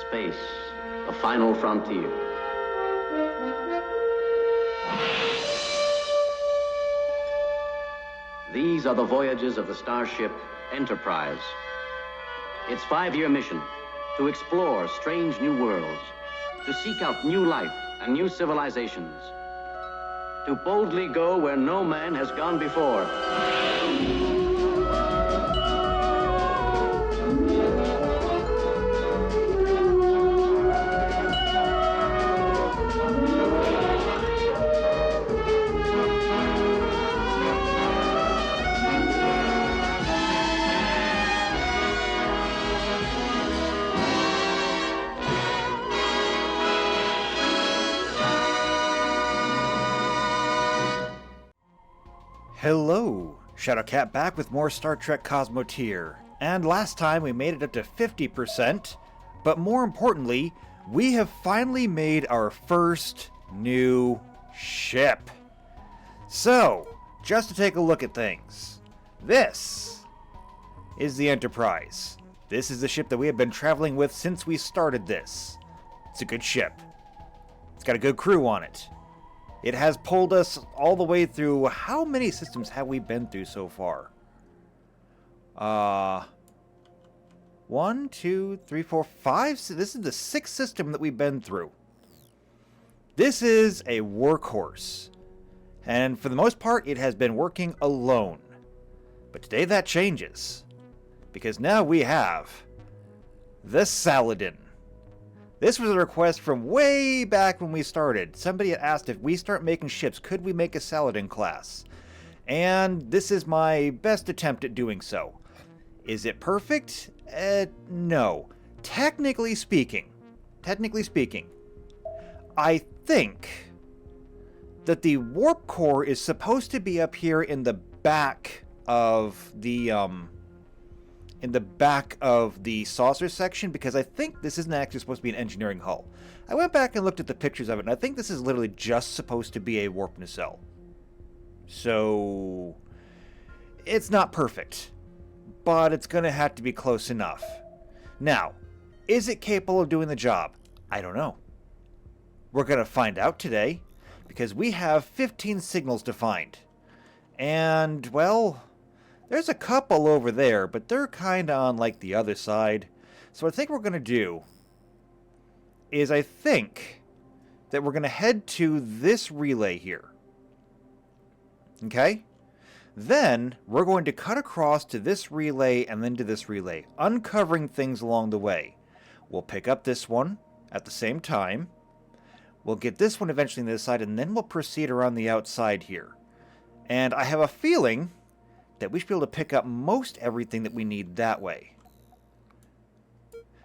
Space, the final frontier. These are the voyages of the starship Enterprise. Its 5-year mission, to explore strange new worlds, to seek out new life and new civilizations, to boldly go where no man has gone before. Hello, Shadowcat back with more Star Trek Cosmoteer. And last time we made it up to 50%, but more importantly, we have finally made our first new ship. So, just to take a look at things, this is the Enterprise. This is the ship that we have been traveling with since we started this. It's a good ship. It's got a good crew on it. It has pulled us all the way through. How many systems have we been through so far? 1, 2, 3, 4, 5. So this is the 6th system that we've been through. This is a workhorse. And for the most part, it has been working alone. But today that changes. Because now we have the Saladin. This was a request from way back when we started. Somebody had asked if we start making ships, could we make a Saladin class? And this is my best attempt at doing so. Is it perfect? No. Technically speaking, I think that the warp core is supposed to be up here in the back of the saucer section, because I think this isn't actually supposed to be an engineering hull. I went back and looked at the pictures of it, and I think this is literally just supposed to be a warp nacelle. So, it's not perfect, but it's going to have to be close enough. Now, is it capable of doing the job? I don't know. We're going to find out today, because we have 15 signals to find. And, well, there's a couple over there, but they're kind of on, like, the other side. So what I think we're going to do is I think that we're going to head to this relay here. Okay? Then we're going to cut across to this relay and then to this relay, uncovering things along the way. We'll pick up this one at the same time. We'll get this one eventually on this side, and then we'll proceed around the outside here. And I have a feeling that we should be able to pick up most everything that we need that way.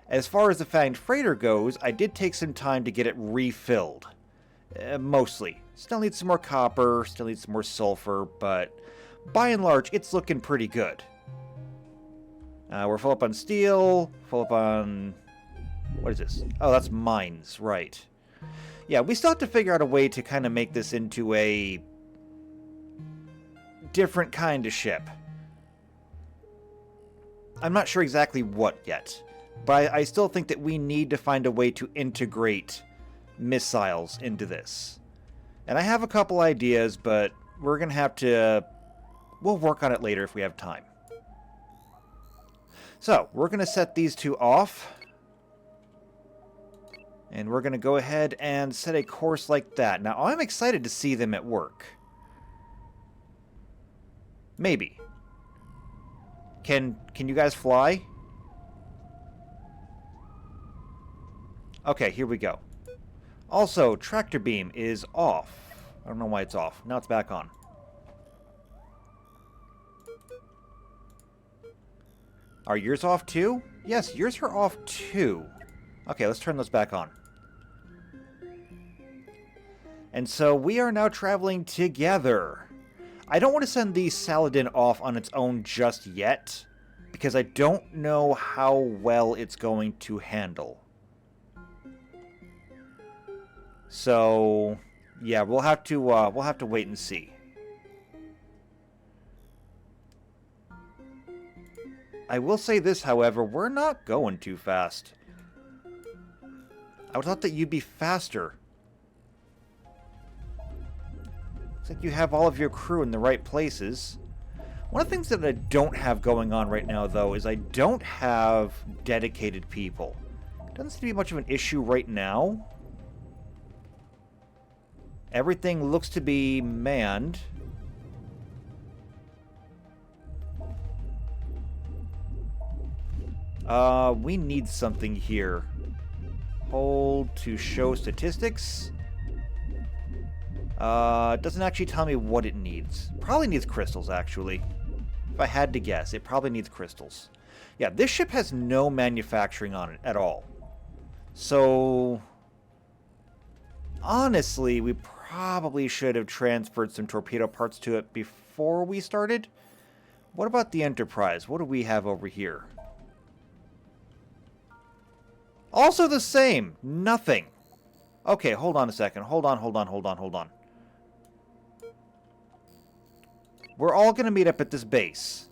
As far as the fanged freighter goes, I did take some time to get it refilled. Mostly. Still needs some more copper, still needs some more sulfur, but by and large, it's looking pretty good. We're full up on steel, full up on... what is this? Oh, that's mines, right. Yeah, we still have to figure out a way to kind of make this into a different kind of ship. I'm not sure exactly what yet, but I still think that we need to find a way to integrate missiles into this. And I have a couple ideas, but we're going to have to... we'll work on it later if we have time. So, we're going to set these two off. And we're going to go ahead and set a course like that. Now, I'm excited to see them at work. Maybe. Can you guys fly? Okay, here we go. Also, tractor beam is off. I don't know why it's off. Now it's back on. Are yours off too? Yes, yours are off too. Okay, let's turn those back on. And so we are now traveling together. I don't want to send the Saladin off on its own just yet, because I don't know how well it's going to handle. So, yeah, we'll have to wait and see. I will say this, however, we're not going too fast. I would thought that you'd be faster. Looks like you have all of your crew in the right places. One of the things that I don't have going on right now, though, is I don't have dedicated people. Doesn't seem to be much of an issue right now. Everything looks to be manned. We need something here. Hold to show statistics. Doesn't actually tell me what it needs. Probably needs crystals, actually. If I had to guess, it probably needs crystals. Yeah, this ship has no manufacturing on it at all. So, honestly, we probably should have transferred some torpedo parts to it before we started. What about the Enterprise? What do we have over here? Also the same. Nothing. Okay, hold on a second. Hold on. We're all going to meet up at this base.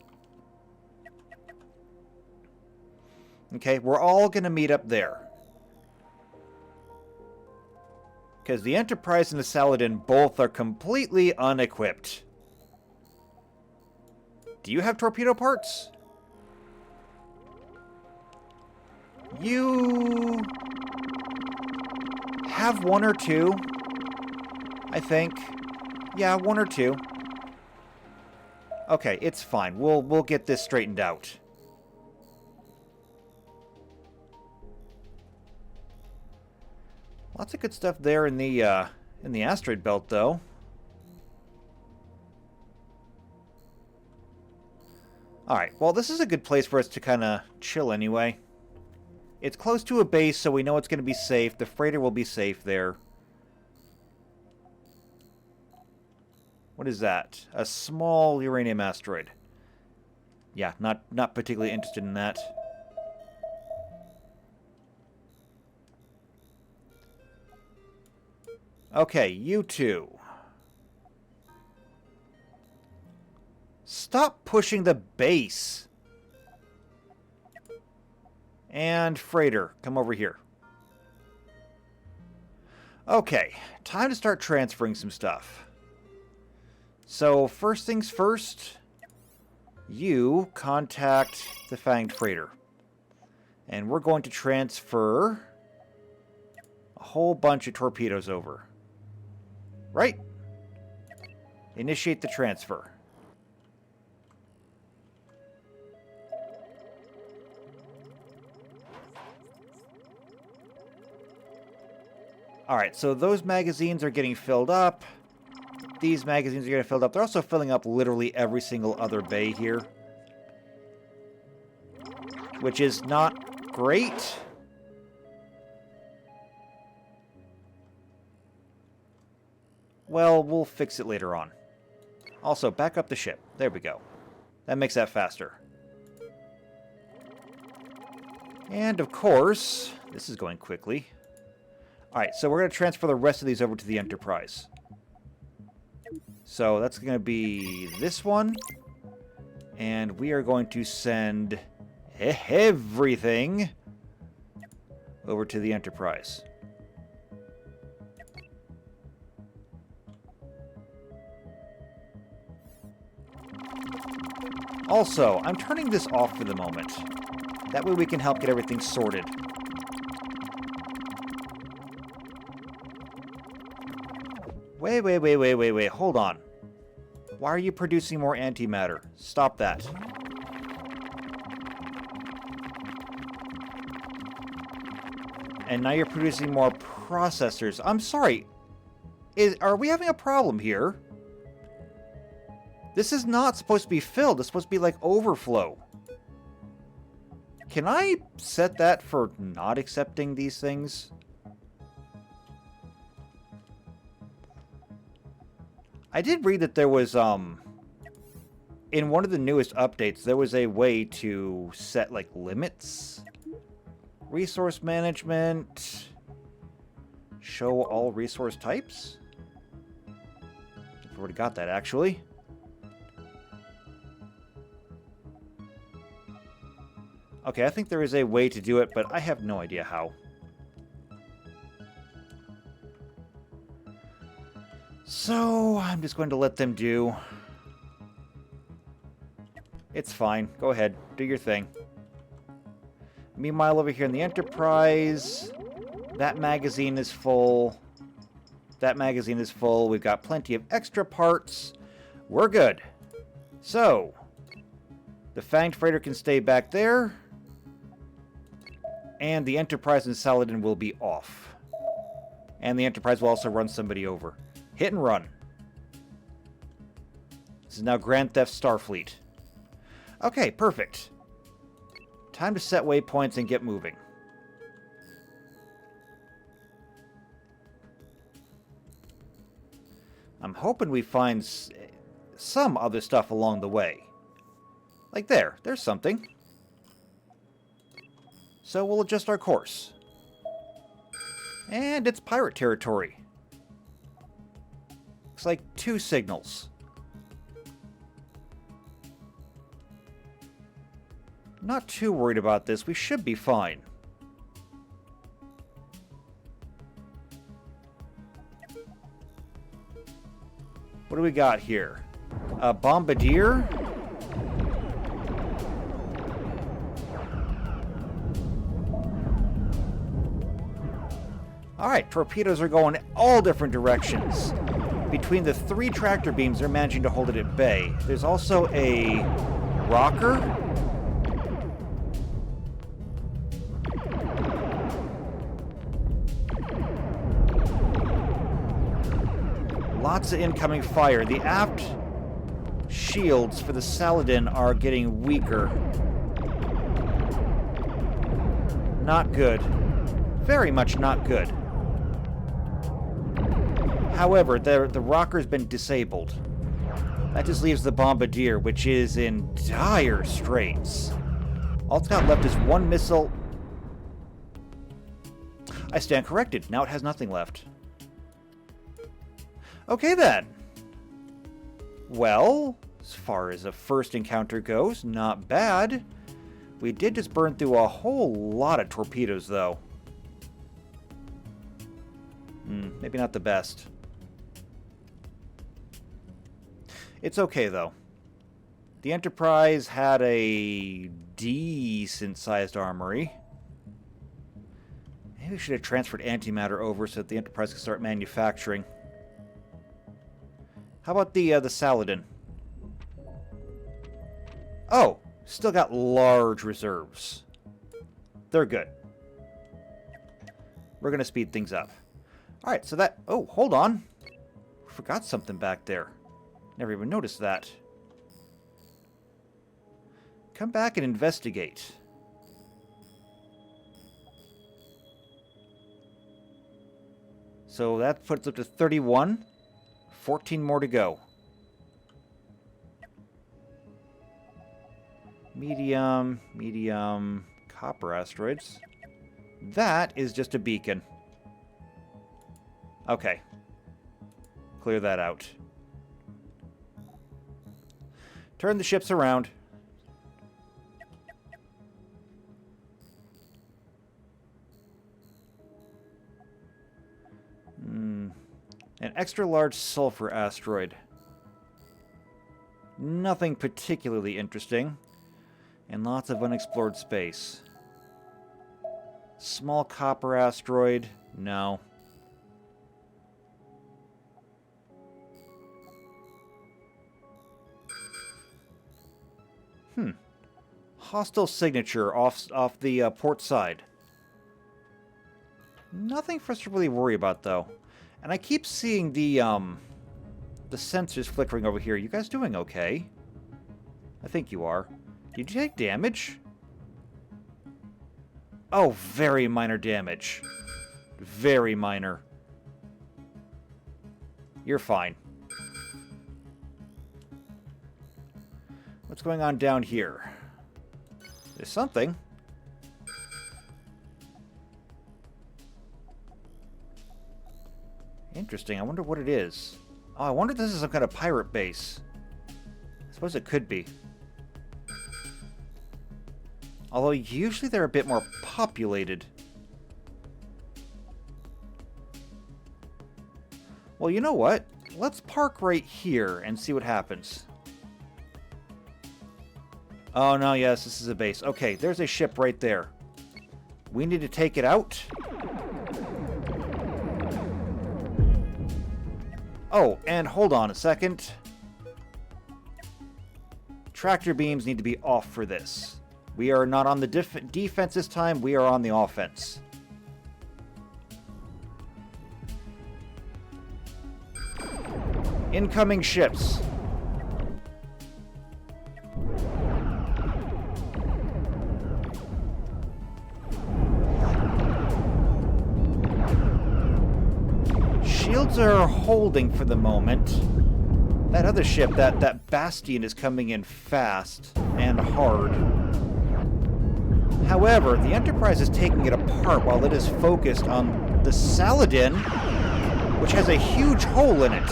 Okay, we're all going to meet up there. Because the Enterprise and the Saladin both are completely unequipped. Do you have torpedo parts? You have one or two, I think. Yeah, one or two. Okay, it's fine. We'll get this straightened out. Lots of good stuff there in the asteroid belt, though. Alright, well, this is a good place for us to kind of chill anyway. It's close to a base, so we know it's going to be safe. The freighter will be safe there. What is that? A small uranium asteroid. Yeah, not particularly interested in that. Okay, you two. Stop pushing the base. And freighter, come over here. Okay, time to start transferring some stuff. So, first things first, you contact the Fanged Freighter. And we're going to transfer a whole bunch of torpedoes over. Right? Initiate the transfer. Alright, so those magazines are getting filled up. These magazines are getting filled up. They're also filling up literally every single other bay here. Which is not great. Well, we'll fix it later on. Also, back up the ship. There we go. That makes that faster. And, of course, this is going quickly. Alright, so we're going to transfer the rest of these over to the Enterprise. So that's going to be this one. And we are going to send everything over to the Enterprise. Also, I'm turning this off for the moment. That way we can help get everything sorted. Wait, hold on. Why are you producing more antimatter? Stop that. And now you're producing more processors. I'm sorry. Are we having a problem here? This is not supposed to be filled. It's supposed to be like overflow. Can I set that for not accepting these things? I did read that there was, in one of the newest updates, there was a way to set, like, limits. Resource management. Show all resource types. I've already got that, actually. Okay, I think there is a way to do it, but I have no idea how. So, I'm just going to let them do. It's fine. Go ahead. Do your thing. Meanwhile, over here in the Enterprise, that magazine is full. That magazine is full. We've got plenty of extra parts. We're good. So, the Fanged Freighter can stay back there. And the Enterprise and Saladin will be off. And the Enterprise will also run somebody over. Hit and run. This is now Grand Theft Starfleet. Okay, perfect. Time to set waypoints and get moving. I'm hoping we find some other stuff along the way. Like there's something. So we'll adjust our course. And it's pirate territory. Looks like 2 signals. Not too worried about this. We should be fine. What do we got here? A bombardier? Alright, torpedoes are going all different directions. Between the 3 tractor beams, they're managing to hold it at bay. There's also a rocker. Lots of incoming fire. The aft shields for the Saladin are getting weaker. Not good. Very much not good. However, the rocker's been disabled. That just leaves the bombardier, which is in dire straits. All it's got left is 1 missile. I stand corrected. Now it has nothing left. Okay, then. Well, as far as a first encounter goes, not bad. We did just burn through a whole lot of torpedoes, though. Maybe not the best. It's okay, though. The Enterprise had a decent-sized armory. Maybe we should have transferred antimatter over so that the Enterprise could start manufacturing. How about the Saladin? Oh, still got large reserves. They're good. We're going to speed things up. Alright, so that... Oh, hold on. Forgot something back there. Never even noticed that. Come back and investigate. So that puts up to 31. 14 more to go. Medium, copper asteroids. That is just a beacon. Okay. Clear that out. Turn the ships around. An extra large sulfur asteroid. Nothing particularly interesting. And lots of unexplored space. Small copper asteroid. No. Hostile signature off the port side. Nothing for us to really worry about, though. And I keep seeing the sensors flickering over here. You guys doing okay? I think you are. Did you take damage? Oh, very minor damage. Very minor. You're fine. What's going on down here? There's something. Interesting. I wonder what it is. Oh, I wonder if this is some kind of pirate base. I suppose it could be. Although usually they're a bit more populated. Well, you know what? let's park right here and see what happens. Oh, no, yes, this is a base. Okay, there's a ship right there. We need to take it out. Oh, and hold on a second. Tractor beams need to be off for this. We are not on the defense this time, we are on the offense. Incoming ships. Shields are holding for the moment. That other ship, that Bastion, is coming in fast and hard. However, the Enterprise is taking it apart while it is focused on the Saladin, which has a huge hole in it.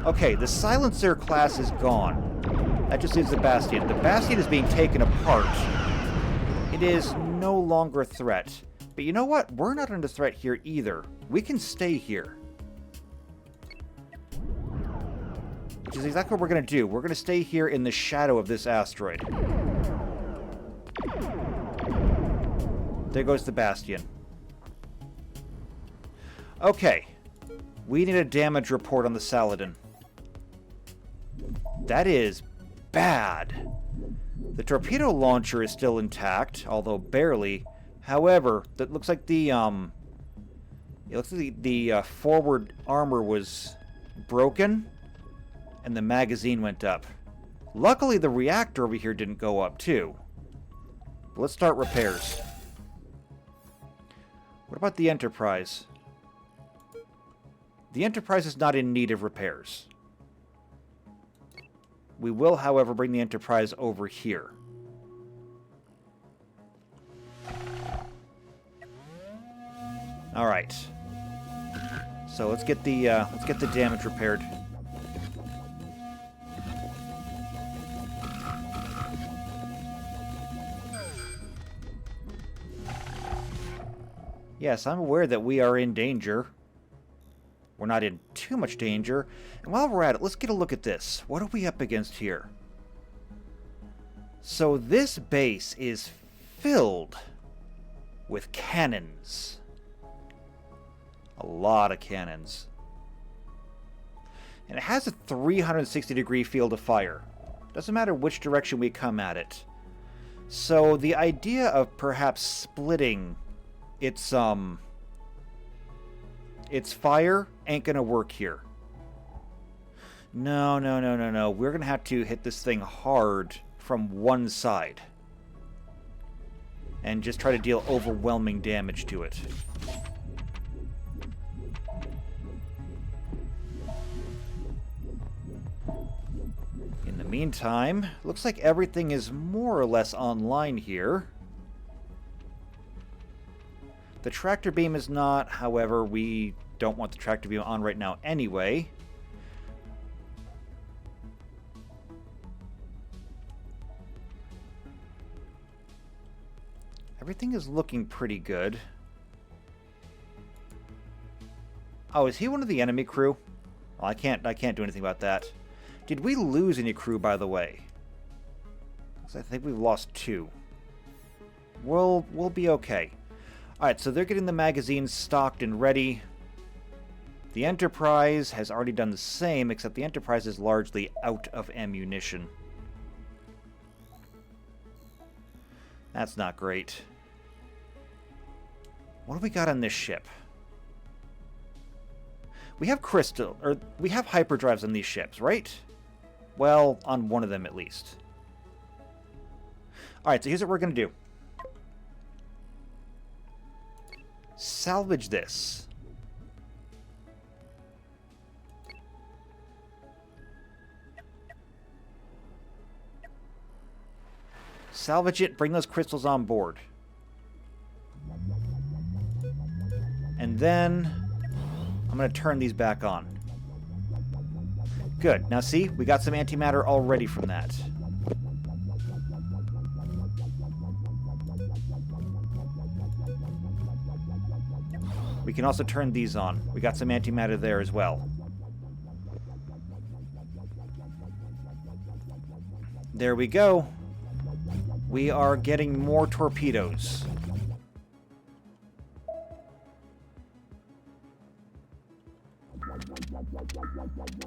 Okay, the Silencer class is gone. That just leaves the Bastion. The Bastion is being taken apart. It is no longer a threat. But you know what? We're not under threat here either. We can stay here. Which is exactly what we're going to do. We're going to stay here in the shadow of this asteroid. There goes the Bastion. Okay. We need a damage report on the Saladin. That is bad. The torpedo launcher is still intact, although barely. However, that looks like the forward armor was broken, and the magazine went up. Luckily, the reactor over here didn't go up too. But let's start repairs. What about the Enterprise? The Enterprise is not in need of repairs. We will, however, bring the Enterprise over here. All right. So let's get the damage repaired. Yes, I'm aware that we are in danger. We're not in too much danger. And while we're at it, let's get a look at this. What are we up against here? So this base is filled with cannons. A lot of cannons. And it has a 360-degree field of fire. Doesn't matter which direction we come at it. So the idea of perhaps splitting its fire ain't gonna work here. No. We're gonna have to hit this thing hard from one side. And just try to deal overwhelming damage to it. In the meantime, looks like everything is more or less online here. The tractor beam is not, however, we don't want the tractor beam on right now anyway. Everything is looking pretty good. Oh, is he one of the enemy crew? Well, I can't do anything about that. Did we lose any crew, by the way? 'Cause I think we've lost 2. We'll be okay. Alright, so they're getting the magazines stocked and ready. The Enterprise has already done the same, except the Enterprise is largely out of ammunition. That's not great. What do we got on this ship? We have we have hyperdrives on these ships, right? Well, on one of them at least. Alright, so here's what we're going to do. Salvage this. Salvage it, bring those crystals on board. And then I'm going to turn these back on. Good. Now see, we got some antimatter already from that. We can also turn these on. We got some antimatter there as well. There we go. We are getting more torpedoes.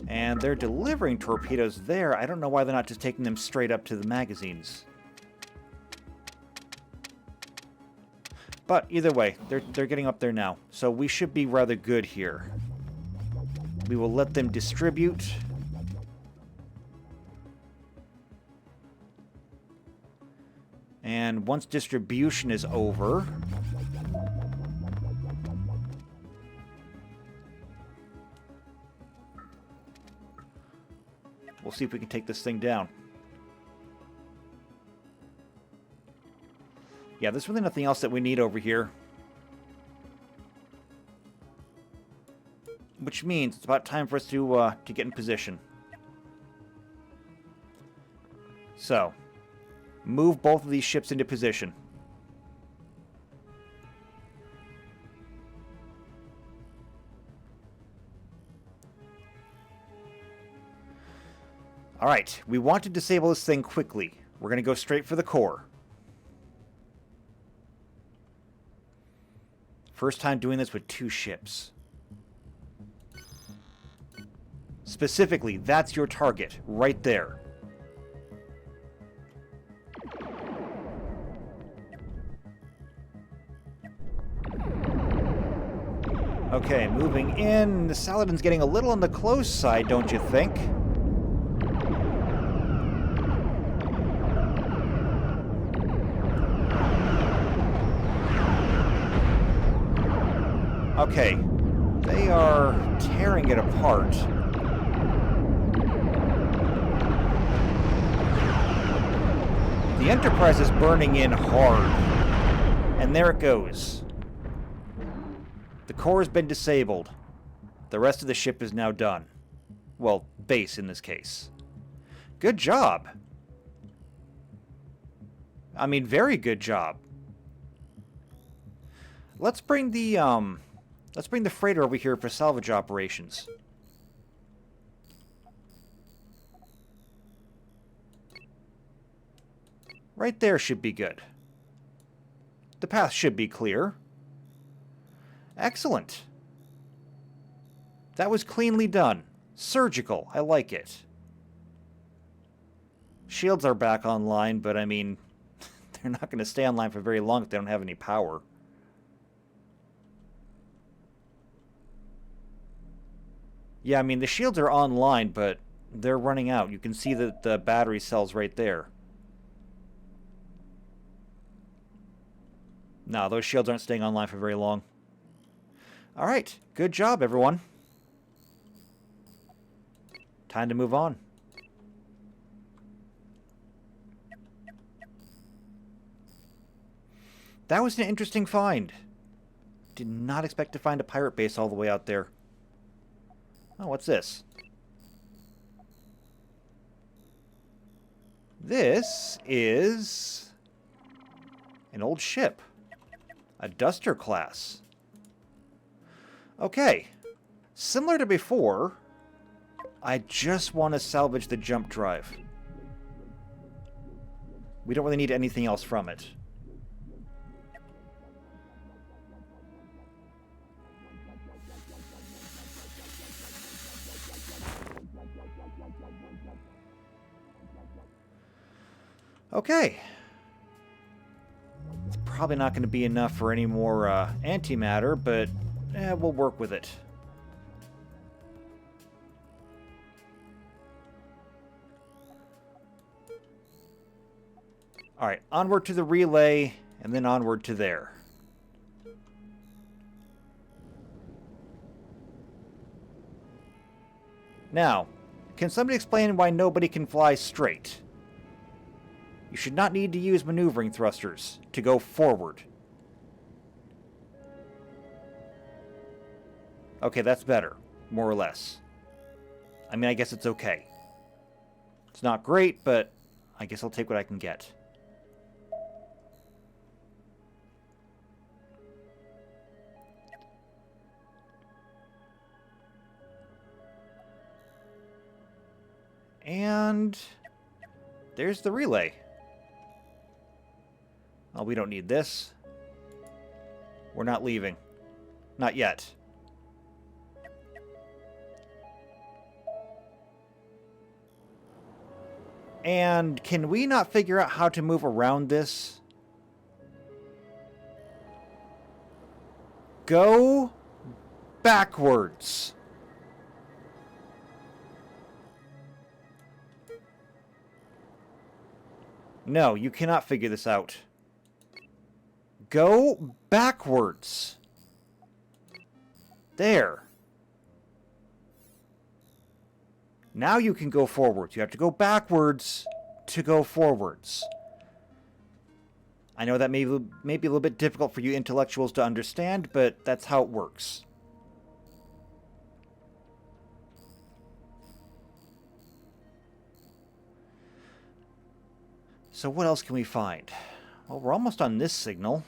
And they're delivering torpedoes there. I don't know why they're not just taking them straight up to the magazines. But either way, they're getting up there now. So we should be rather good here. We will let them distribute. And once distribution is over, we'll see if we can take this thing down. Yeah, there's really nothing else that we need over here. Which means it's about time for us to get in position. So, move both of these ships into position. Alright, we want to disable this thing quickly. We're going to go straight for the core. First time doing this with 2 ships. Specifically, that's your target, right there. Okay, moving in. The Saladin's getting a little on the close side, don't you think? Okay, they are tearing it apart. The Enterprise is burning in hard. And there it goes. The core has been disabled. The rest of the ship is now done. Well, base in this case. Good job. I mean, very good job. Let's bring the freighter over here for salvage operations. Right there should be good. The path should be clear. Excellent. That was cleanly done. Surgical. I like it. Shields are back online, but I mean, they're not going to stay online for very long if they don't have any power. Yeah, I mean, the shields are online, but they're running out. You can see the battery cells right there. No, those shields aren't staying online for very long. Alright, good job, everyone. Time to move on. That was an interesting find. Did not expect to find a pirate base all the way out there. Oh, what's this? This is an old ship. A Duster class. Okay. Similar to before, I just want to salvage the jump drive. We don't really need anything else from it. Okay. It's probably not going to be enough for any more antimatter, but we'll work with it. Alright, onward to the relay, and then onward to there. Now, can somebody explain why nobody can fly straight? You should not need to use maneuvering thrusters to go forward. Okay, that's better, more or less. I mean, I guess it's okay. It's not great, but I guess I'll take what I can get. And there's the relay. Oh, we don't need this. We're not leaving. Not yet. And can we not figure out how to move around this? Go backwards. No, you cannot figure this out. Go backwards. There. Now you can go forwards. You have to go backwards to go forwards. I know that may be a little bit difficult for you intellectuals to understand, but that's how it works. So what else can we find? Well, we're almost on this signal.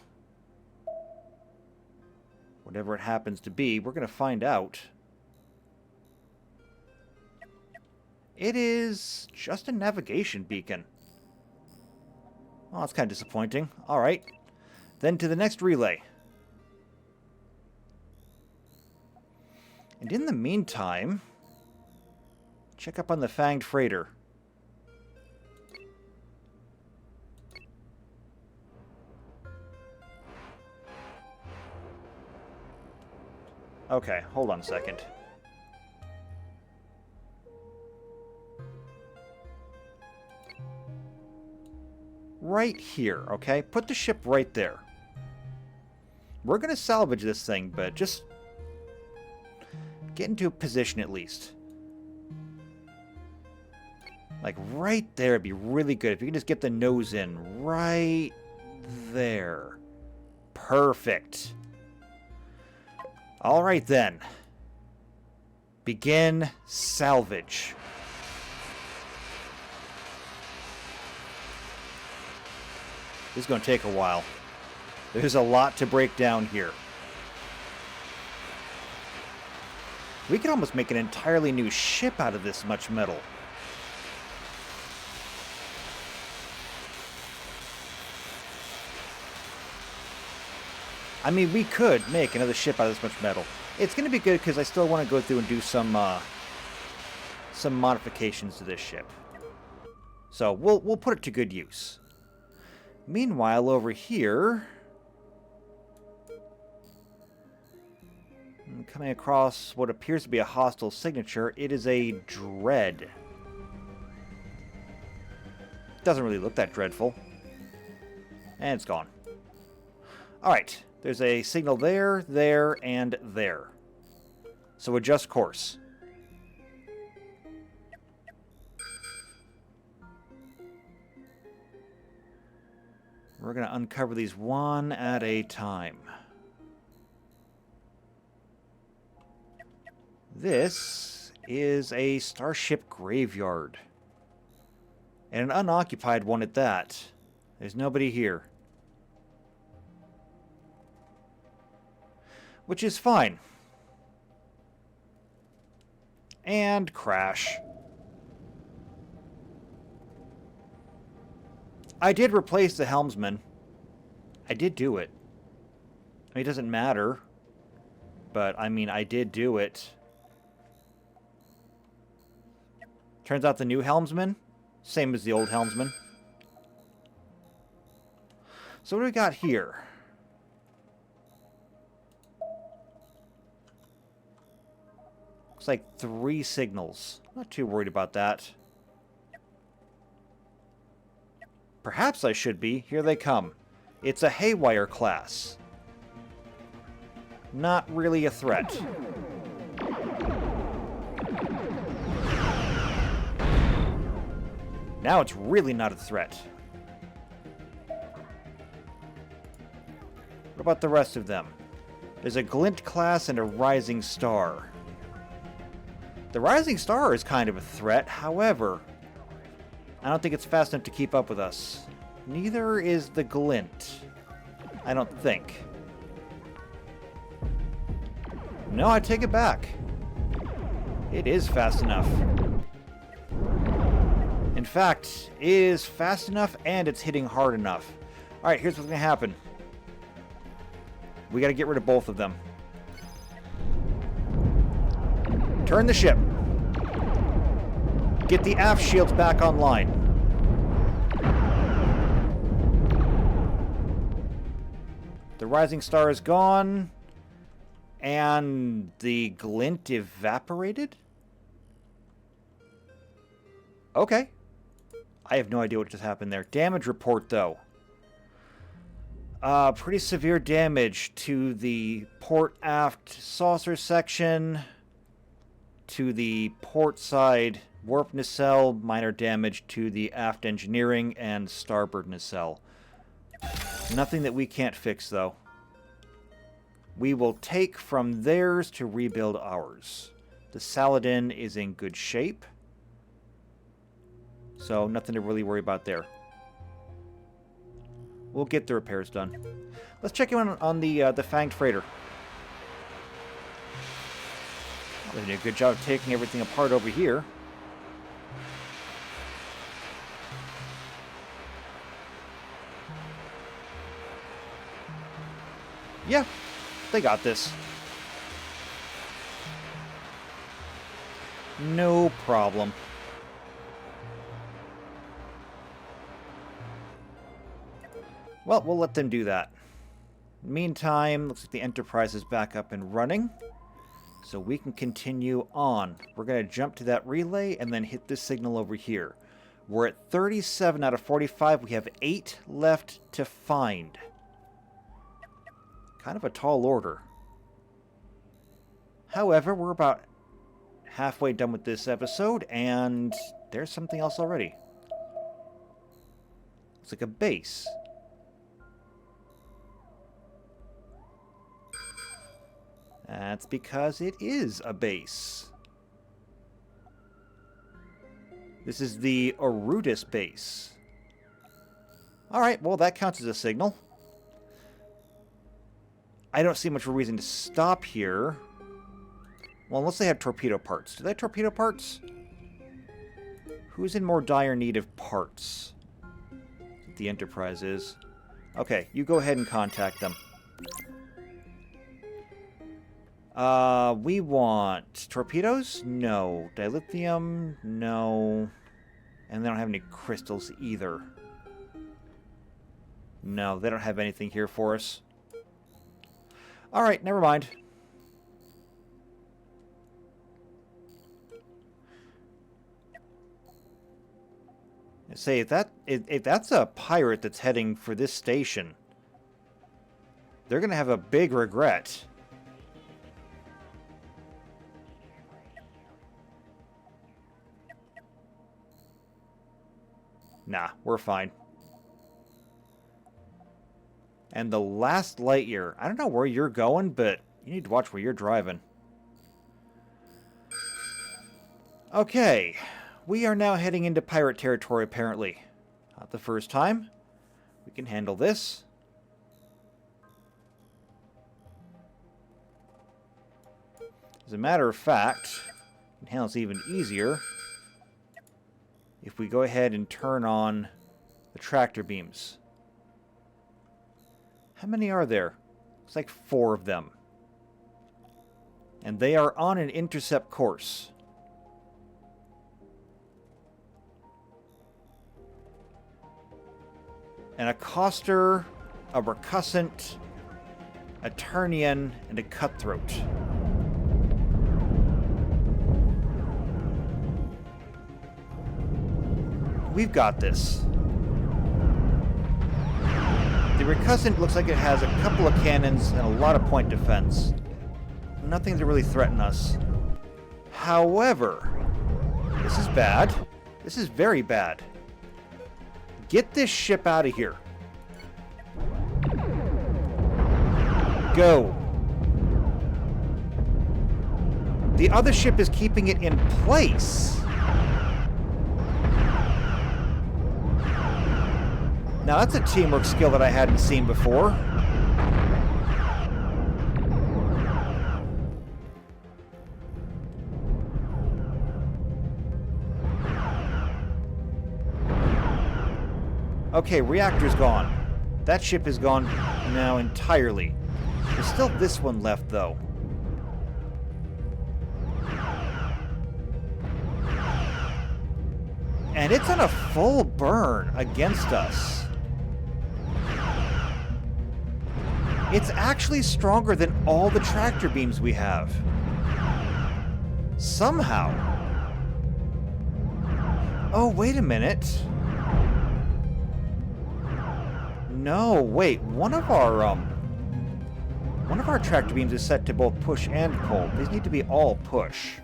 Whatever it happens to be, we're going to find out. It is just a navigation beacon. Well, that's kind of disappointing. Alright. Then to the next relay. And in the meantime, check up on the Fanged Freighter. Okay, hold on a second. Right here, okay? Put the ship right there. We're going to salvage this thing, but just get into a position at least. Like right there would be really good. If you can just get the nose in right there. Perfect. All right then. Begin salvage. This is going to take a while. There's a lot to break down here. We could almost make an entirely new ship out of this much metal. I mean, we could make another ship out of this much metal. It's going to be good because I still want to go through and do some modifications to this ship. So we'll put it to good use. Meanwhile, over here, I'm coming across what appears to be a hostile signature. It is a dread. Doesn't really look that dreadful. And it's gone. Alright, there's a signal there, there, and there. So adjust course. We're going to uncover these one at a time. This is a starship graveyard. And an unoccupied one at that. There's nobody here. Which is fine. And crash. I did replace the helmsman. I did do it. I mean, it doesn't matter. But, I mean, I did do it. Turns out the new helmsman, same as the old helmsman. So what do we got here? Looks like 3 signals. Not too worried about that. Perhaps I should be. Here they come. It's a Haywire class. Not really a threat. Now it's really not a threat. What about the rest of them? There's a Glint class and a Rising Star. The Rising Star is kind of a threat, however, I don't think it's fast enough to keep up with us. Neither is the Glint. I don't think. No, I take it back. It is fast enough. In fact, it is fast enough and it's hitting hard enough. Alright, here's what's going to happen. We got to get rid of both of them. Turn the ship. Get the aft shields back online. The rising star is gone. And the glint evaporated? Okay. I have no idea what just happened there. Damage report, though. Pretty severe damage to the port aft saucer section, to the port side warp nacelle, minor damage to the aft engineering and starboard nacelle. Nothing that we can't fix, though. We will take from theirs to rebuild ours. The Saladin is in good shape, so nothing to really worry about there. We'll get the repairs done. Let's check in on the Fanged Freighter. They did a good job of taking everything apart over here. Yeah, they got this. No problem. Well, we'll let them do that. Meantime, looks like the Enterprise is back up and running. So we can continue on. We're going to jump to that relay and then hit this signal over here. We're at 37 out of 45. We have 8 left to find. Kind of a tall order. However, we're about halfway done with this episode, and there's something else already. It's like a base. That's because it is a base. This is the Orudis base. Alright, well that counts as a signal. I don't see much of a reason to stop here. Well, unless they have torpedo parts. Do they have torpedo parts? Who's in more dire need of parts? The Enterprise is. Okay, you go ahead and contact them. We want torpedoes? No. Dilithium? No. And they don't have any crystals either. No, they don't have anything here for us. Alright, never mind. Say, if that's a pirate that's heading for this station, they're going to have a big regret. Nah, we're fine. And the last light year. I don't know where you're going, but you need to watch where you're driving. Okay. We are now heading into pirate territory, apparently. Not the first time. We can handle this. As a matter of fact, we can handle this even easier if we go ahead and turn on the tractor beams. How many are there? It's like 4 of them. And they are on an intercept course. An accoster, a recussant, a Turnian, and a cutthroat. We've got this. The recussant looks like it has a couple of cannons and a lot of point defense. Nothing to really threaten us. However, this is bad. This is very bad. Get this ship out of here. Go. The other ship is keeping it in place. Now that's a teamwork skill that I hadn't seen before. Okay, reactor's gone. That ship is gone now entirely. There's still this one left, though. And it's on a full burn against us. It's actually stronger than all the tractor beams we have. Somehow. Oh, wait a minute. No, wait. One of our tractor beams is set to both push and pull. These need to be all push.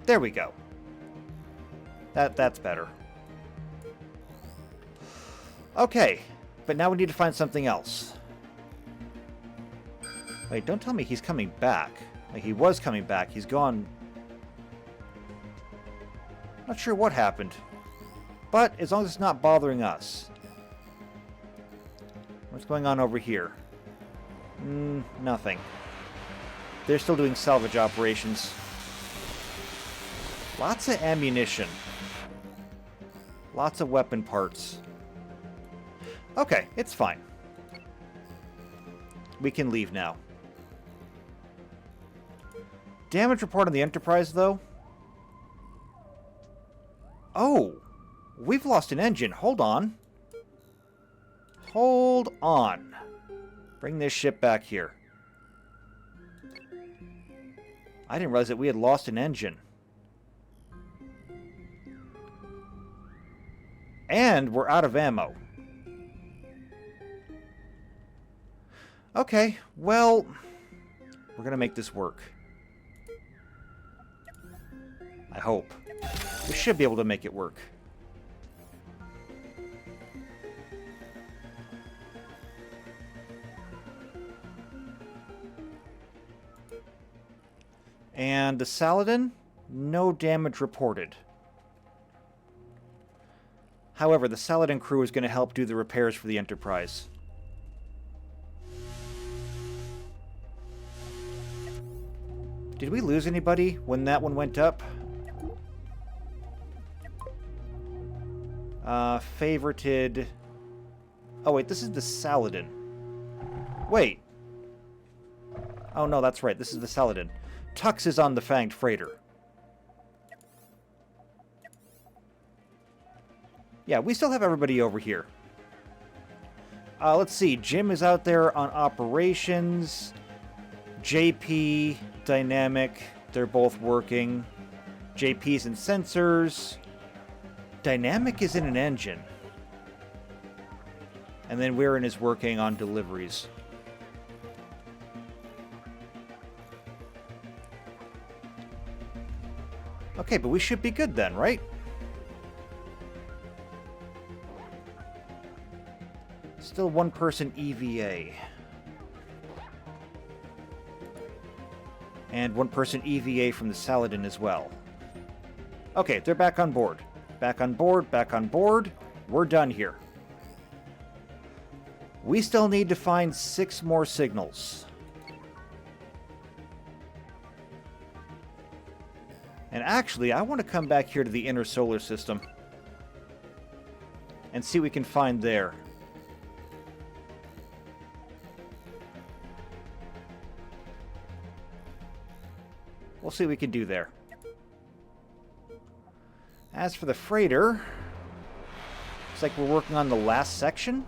There we go. That's better. Okay, but now we need to find something else. Wait, don't tell me he's coming back. Like, he was coming back. He's gone. Not sure what happened. But as long as it's not bothering us. What's going on over here? Nothing. They're still doing salvage operations. Lots of ammunition. Lots of weapon parts. Okay, it's fine. We can leave now. Damage report on the Enterprise, though. Oh! We've lost an engine. Hold on. Hold on. Bring this ship back here. I didn't realize that we had lost an engine. And we're out of ammo. Okay, well, we're gonna make this work. I hope. We should be able to make it work. And the Saladin, no damage reported. However, the Saladin crew is going to help do the repairs for the Enterprise. Did we lose anybody when that one went up? Favorited... Oh, wait, this is the Saladin. Wait. Oh, no, that's right. This is the Saladin. Tux is on the Fanged Freighter. Yeah, we still have everybody over here. Let's see. Jim is out there on operations. JP, Dynamic, they're both working. JP's in sensors. Dynamic is in an engine. And then Weirin is working on deliveries. Okay, but we should be good then, right? Still one person EVA. And one person EVA from the Saladin as well. Okay, they're back on board. Back on board, back on board. We're done here. We still need to find 6 more signals. And actually, I want to come back here to the inner solar system and see what we can find there. We'll see what we can do there. As for the freighter, looks like we're working on the last section.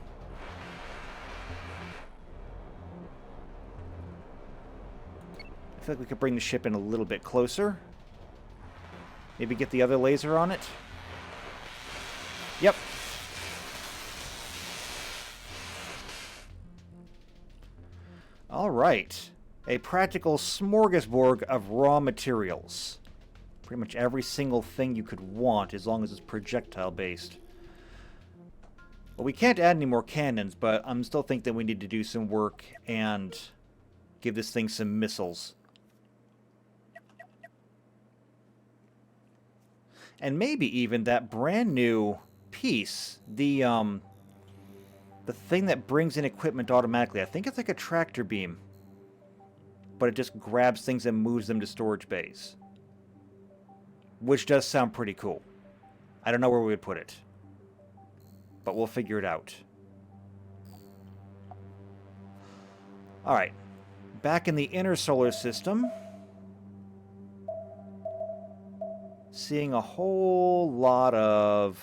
I feel like we could bring the ship in a little bit closer. Maybe get the other laser on it. Yep. All right. A practical smorgasbord of raw materials. Pretty much every single thing you could want, as long as it's projectile-based. Well, we can't add any more cannons, but I'm still thinking that we need to do some work and give this thing some missiles. And maybe even that brand new piece, the thing that brings in equipment automatically. I think it's like a tractor beam, but it just grabs things and moves them to storage bays. which does sound pretty cool. I don't know where we would put it, but we'll figure it out. Alright, back in the inner solar system, seeing a whole lot of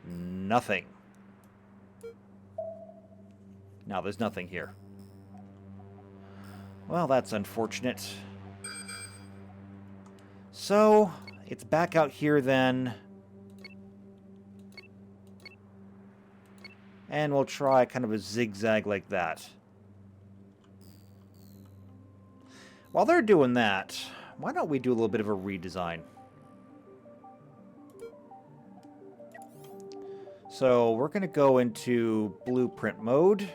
nothing. Now, there's nothing here. Well, that's unfortunate. So, it's back out here then. And we'll try kind of a zigzag like that. While they're doing that, why don't we do a little bit of a redesign? So we're going to go into blueprint mode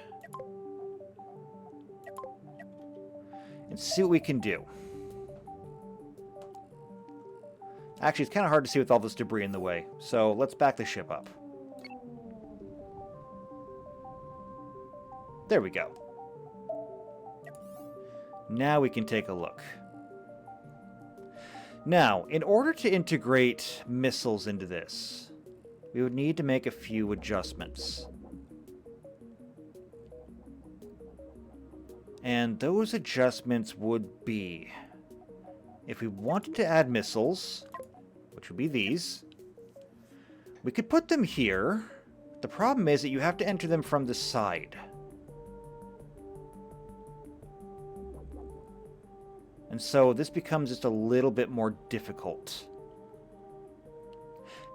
and see what we can do. Actually, it's kind of hard to see with all this debris in the way, so let's back the ship up. There we go. Now we can take a look. Now, in order to integrate missiles into this, we would need to make a few adjustments. And those adjustments would be, if we wanted to add missiles, which would be these, we could put them here. The problem is that you have to enter them from the side. And so this becomes just a little bit more difficult.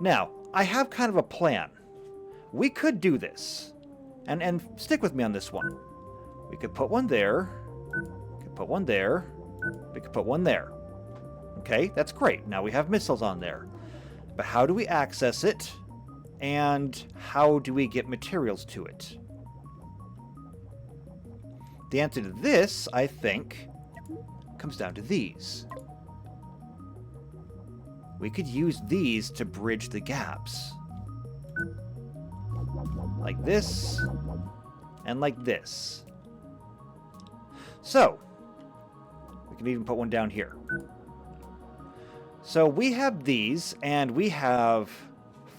Now, I have kind of a plan. We could do this. And stick with me on this one. We could put one there. We could put one there. We could put one there. Okay, that's great. Now we have missiles on there. But how do we access it? And how do we get materials to it? The answer to this, I think, comes down to these. We could use these to bridge the gaps. Like this, and like this. So, we can even put one down here. So we have these, and we have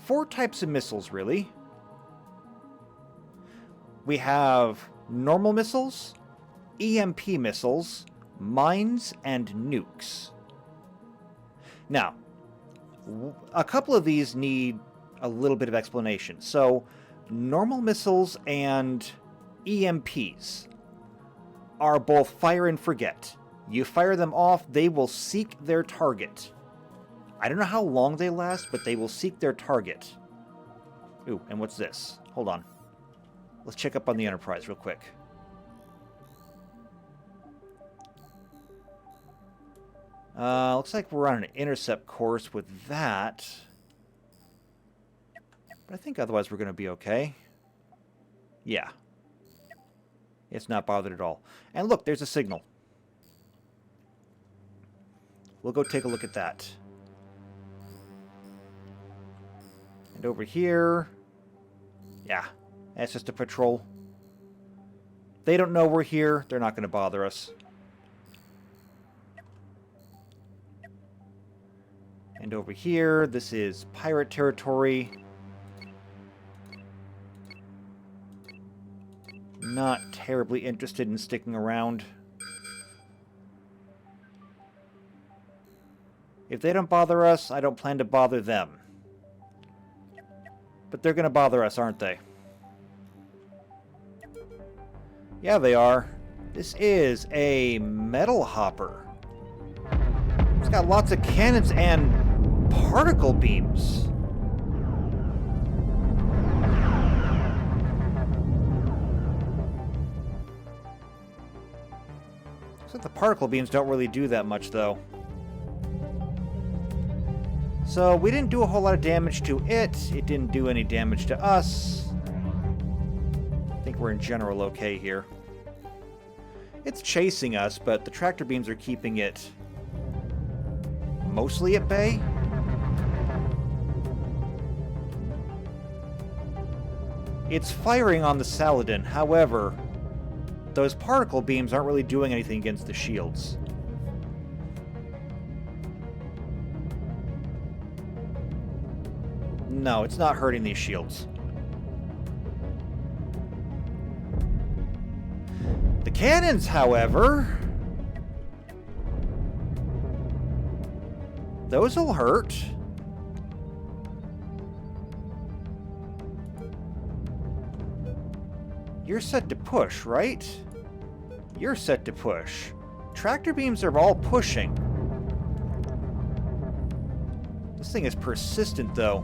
4 types of missiles, really. We have normal missiles, EMP missiles, mines, and nukes. Now, a couple of these need a little bit of explanation. So, normal missiles and EMPs are both fire and forget. You fire them off, they will seek their target. I don't know how long they last, but they will seek their target. Ooh, and what's this? Hold on. Let's check up on the Enterprise real quick. Looks like we're on an intercept course with that. But I think otherwise we're going to be okay. Yeah. It's not bothered at all. And look, there's a signal. We'll go take a look at that. And over here... yeah, that's just a patrol. They don't know we're here. They're not going to bother us. And over here, this is pirate territory. Not terribly interested in sticking around. If they don't bother us, I don't plan to bother them. But they're going to bother us, aren't they? Yeah, they are. This is a metal hopper. It's got lots of cannons and particle beams. So the particle beams don't really do that much, though. So we didn't do a whole lot of damage to it. It didn't do any damage to us. I think we're in general okay here. It's chasing us, but the tractor beams are keeping it mostly at bay. It's firing on the Saladin. However, those particle beams aren't really doing anything against the shields. No, it's not hurting these shields. The cannons, however... those will hurt. You're set to push, right? You're set to push. Tractor beams are all pushing. This thing is persistent, though.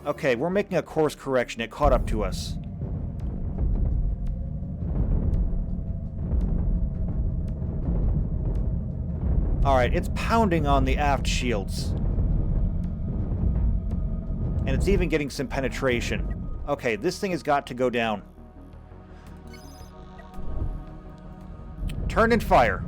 Okay, we're making a course correction. It caught up to us. Alright, it's pounding on the aft shields. And it's even getting some penetration. Okay, this thing has got to go down. Turn and fire.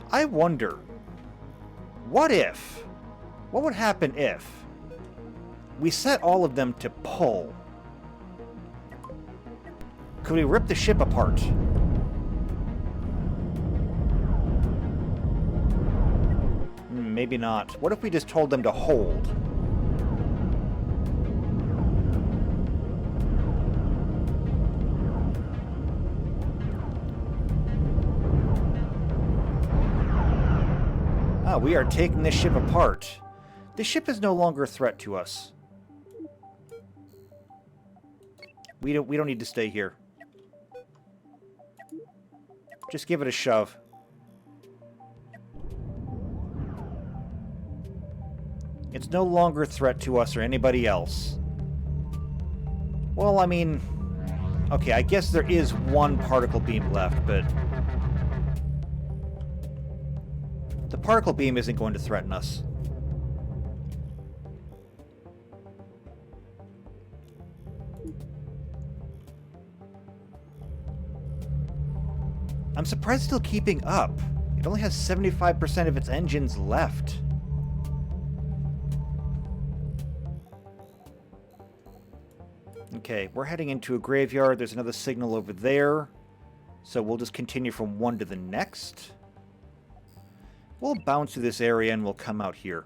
I wonder, what would happen if we set all of them to pull? Could we rip the ship apart? Maybe not. What if we just told them to hold? Ah, we are taking this ship apart. This ship is no longer a threat to us. We don't need to stay here. Just give it a shove. It's no longer a threat to us or anybody else. Well, I mean... okay, I guess there is one particle beam left, but... the particle beam isn't going to threaten us. I'm surprised it's still keeping up. It only has 75% of its engines left. Okay, we're heading into a graveyard. There's another signal over there. So we'll just continue from one to the next. We'll bounce through this area and we'll come out here.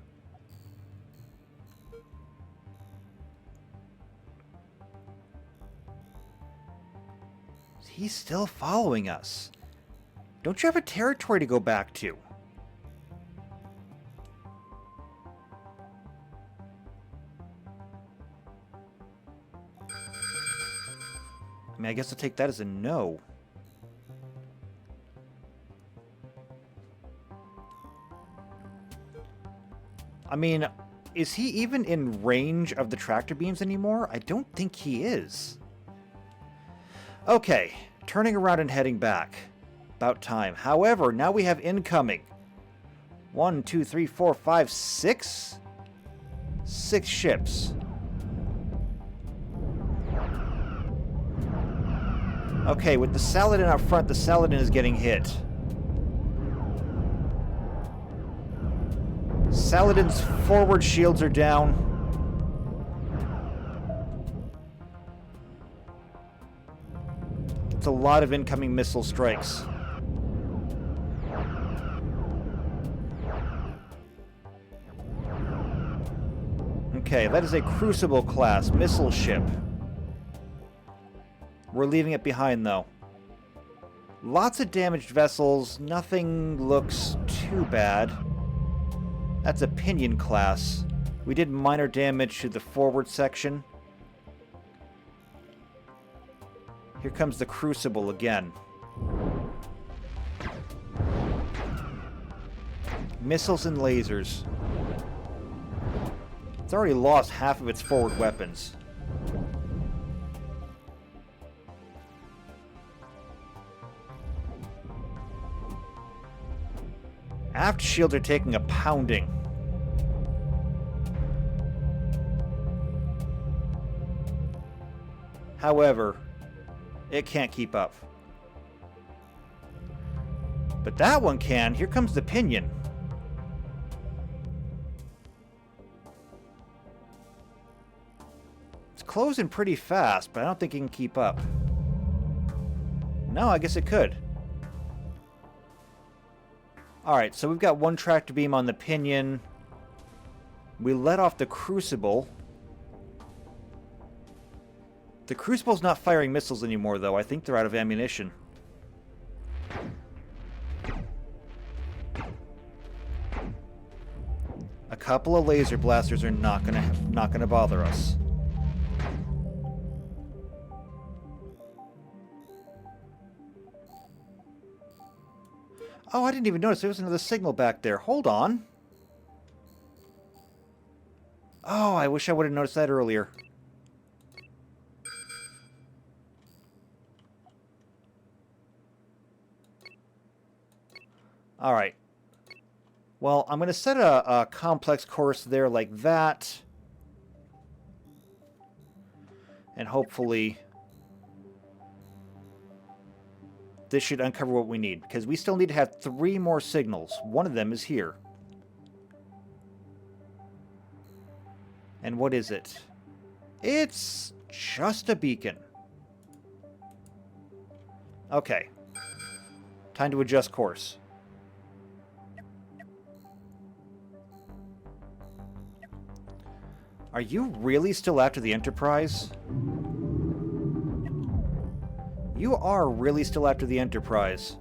He's still following us. Don't you have a territory to go back to? I mean, I guess I'll take that as a no. I mean, is he even in range of the tractor beams anymore? I don't think he is. Okay, turning around and heading back. About time. However, now we have incoming. 1, 2, 3, 4, 5, 6? 6 ships. Okay, with the Saladin out front, the Saladin is getting hit. Saladin's forward shields are down. It's a lot of incoming missile strikes. Okay, that is a Crucible class missile ship. We're leaving it behind, though. Lots of damaged vessels. Nothing looks too bad. That's a Pinion class. We did minor damage to the forward section. Here comes the Crucible again. Missiles and lasers. It's already lost half of its forward weapons. Aft shields are taking a pounding. However, it can't keep up. But that one can. Here comes the pinion. It's closing pretty fast, but I don't think it can keep up. No, I guess it could. Alright, so we've got one tractor beam on the pinion. We let off the crucible. The crucible's not firing missiles anymore, though. I think they're out of ammunition. A couple of laser blasters are not gonna bother us. Oh, I didn't even notice there was another signal back there. Hold on. Oh, I wish I would have noticed that earlier. Alright. Well, I'm going to set a complex course there like that. And hopefully this should uncover what we need. Because we still need to have 3 more signals. One of them is here. And what is it? It's just a beacon. Okay. Time to adjust course. Are you really still after the Enterprise? You are really still after the Enterprise.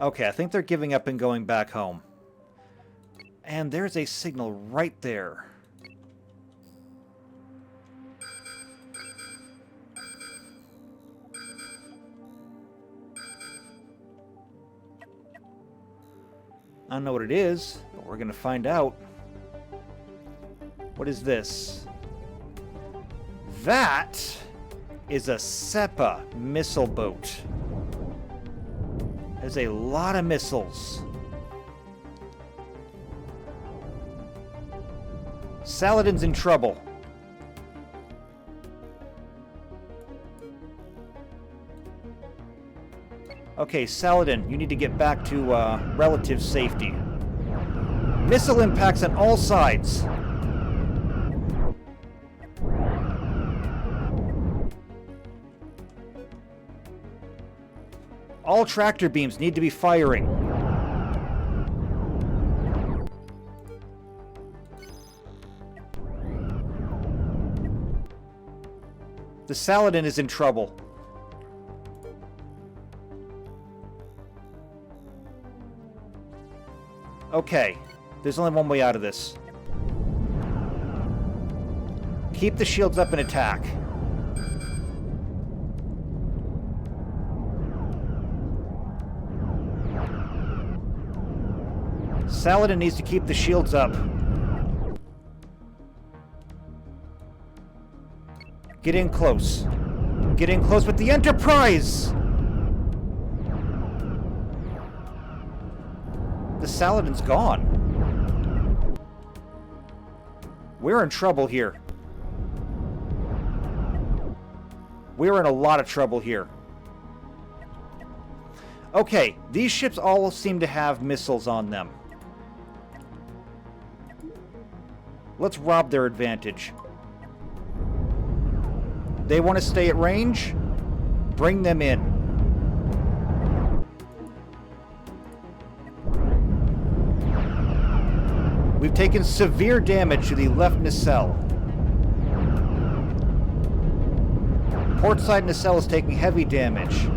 Okay, I think they're giving up and going back home. And there's a signal right there. I don't know what it is, but we're gonna find out. What is this? That is a SEPA missile boat. There's a lot of missiles. Saladin's in trouble. Okay, Saladin, you need to get back to relative safety. Missile impacts on all sides. All tractor beams need to be firing. The Saladin is in trouble. Okay, there's only one way out of this. Keep the shields up and attack. Saladin needs to keep the shields up. Get in close. Get in close with the Enterprise! The Saladin's gone. We're in trouble here. We're in a lot of trouble here. Okay, these ships all seem to have missiles on them. Let's rob their advantage. They want to stay at range? Bring them in. We've taken severe damage to the left nacelle. Port side nacelle is taking heavy damage.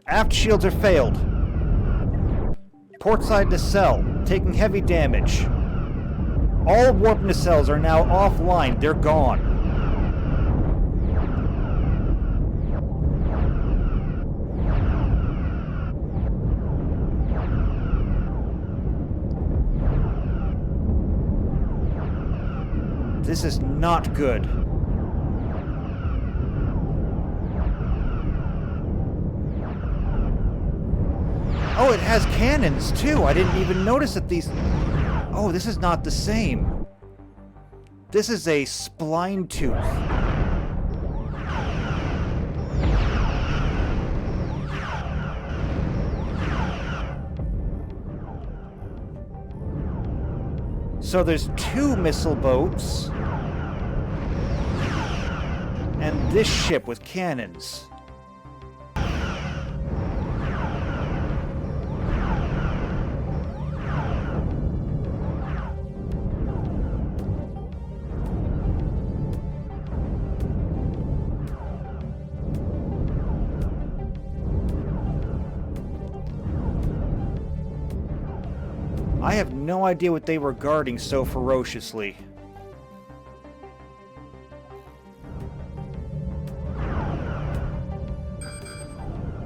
Aft shields are failed. Port side nacelle, taking heavy damage. All warp nacelles are now offline. They're gone. This is not good. Oh, it has cannons, too. I didn't even notice that these... Oh, this is not the same. This is a spline tooth. So there's 2 missile boats. And this ship with cannons. I have no idea what they were guarding so ferociously.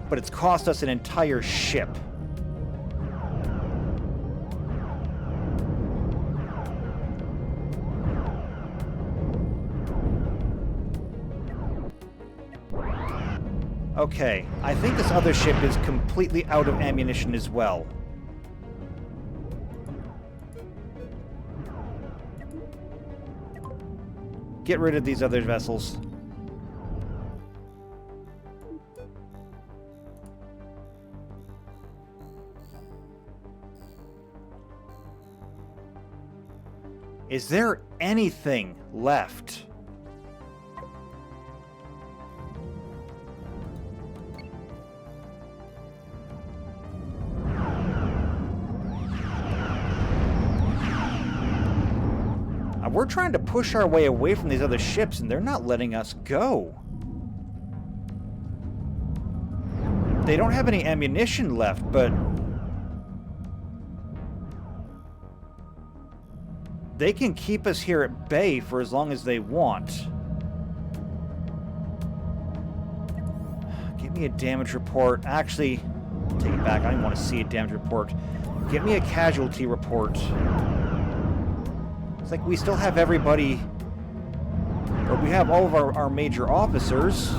But it's cost us an entire ship. Okay, I think this other ship is completely out of ammunition as well. Get rid of these other vessels. Is there anything left? We're trying to push our way away from these other ships, and they're not letting us go. They don't have any ammunition left, but... they can keep us here at bay for as long as they want. Give me a damage report. Actually, take it back. I don't want to see a damage report. Give me a casualty report. It's like we still have everybody, or we have all of our major officers.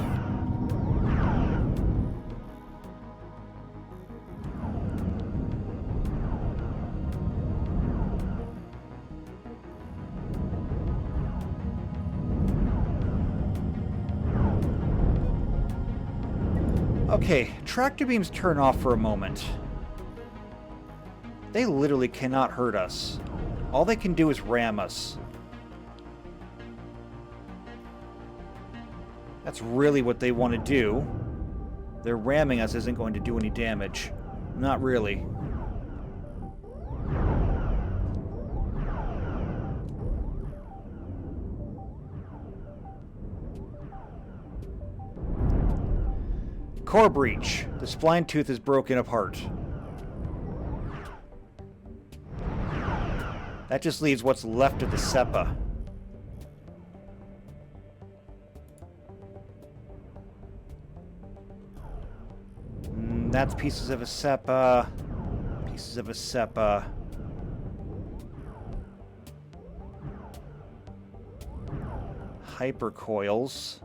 Okay, tractor beams turn off for a moment. They literally cannot hurt us. All they can do is ram us. That's really what they want to do. Their ramming us isn't going to do any damage. Not really. Core breach. The spline tooth is broken apart. That just leaves what's left of the SEPA. That's pieces of a SEPA. Pieces of a SEPA. Hypercoils.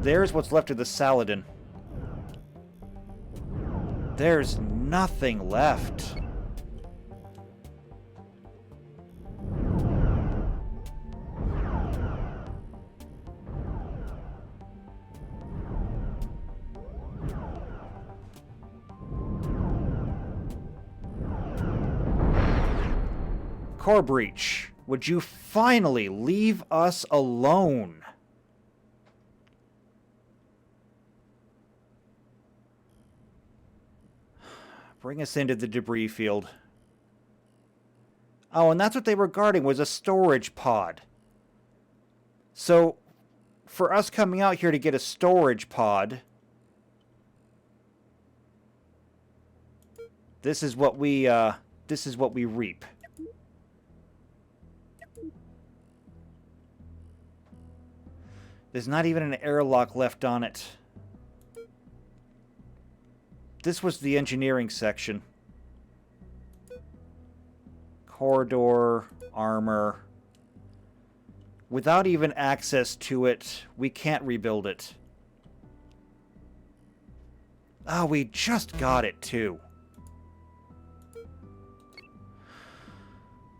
There's what's left of the Saladin. There's nothing left. Core breach, would you finally leave us alone? Bring us into the debris field. Oh, and that's what they were guarding, was a storage pod. So, for us coming out here to get a storage pod, this is what we reap. There's not even an airlock left on it. This was the engineering section. Corridor, armor. without even access to it, we can't rebuild it. Oh, we just got it, too.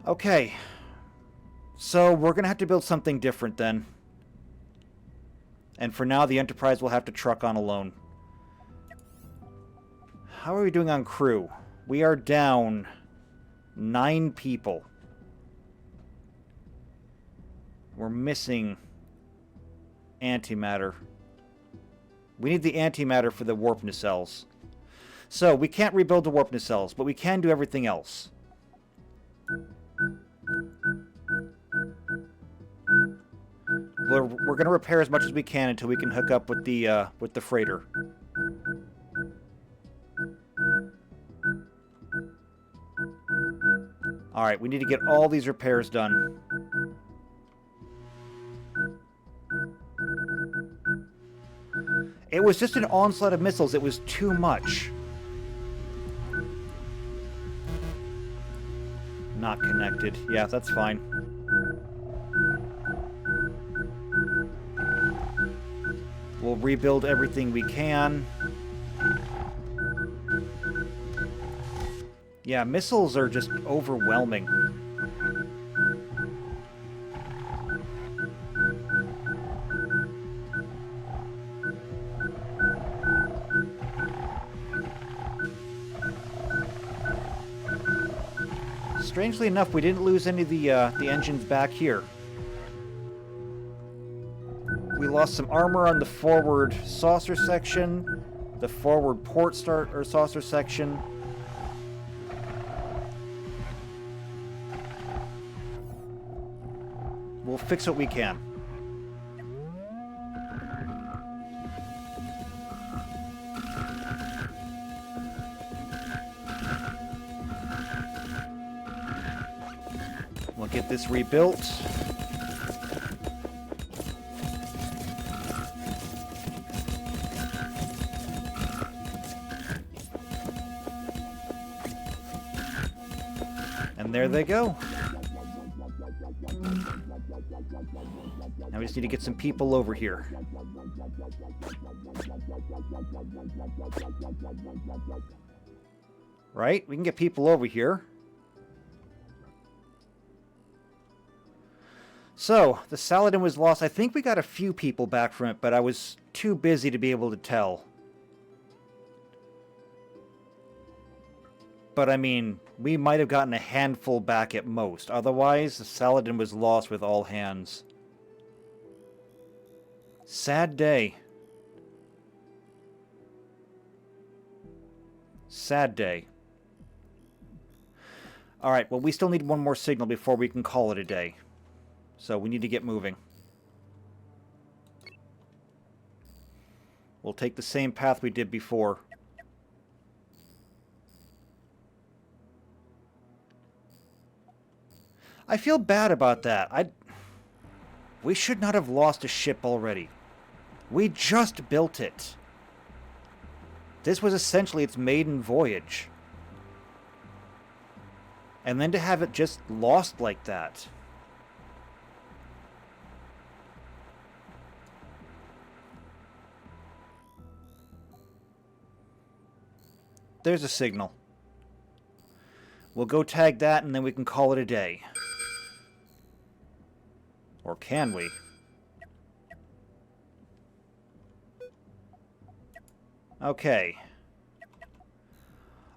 Okay. So, we're going to have to build something different, then. And for now, the Enterprise will have to truck on alone. How are we doing on crew? We are down 9 people. We're missing antimatter. We need the antimatter for the warp nacelles. So, we can't rebuild the warp nacelles, but we can do everything else. We're going to repair as much as we can until we can hook up with the freighter. Alright, we need to get all these repairs done. It was just an onslaught of missiles. It was too much. Not connected. Yeah, that's fine. We'll rebuild everything we can. Yeah, missiles are just overwhelming. Strangely enough, we didn't lose any of the engines back here. We lost some armor on the forward saucer section, the forward port saucer section. We'll fix what we can. We'll get this rebuilt. And there they go. Now we just need to get some people over here. Right? We can get people over here. So, the Saladin was lost. I think we got a few people back from it, but I was too busy to be able to tell. But, I mean, we might have gotten a handful back at most. Otherwise, the Saladin was lost with all hands. Sad day. Sad day. Alright, well, we still need one more signal before we can call it a day. So we need to get moving. We'll take the same path we did before. I feel bad about that. We should not have lost a ship already. We just built it. This was essentially its maiden voyage. And then to have it just lost like that. There's a signal. We'll go tag that and then we can call it a day. Or can we? Okay.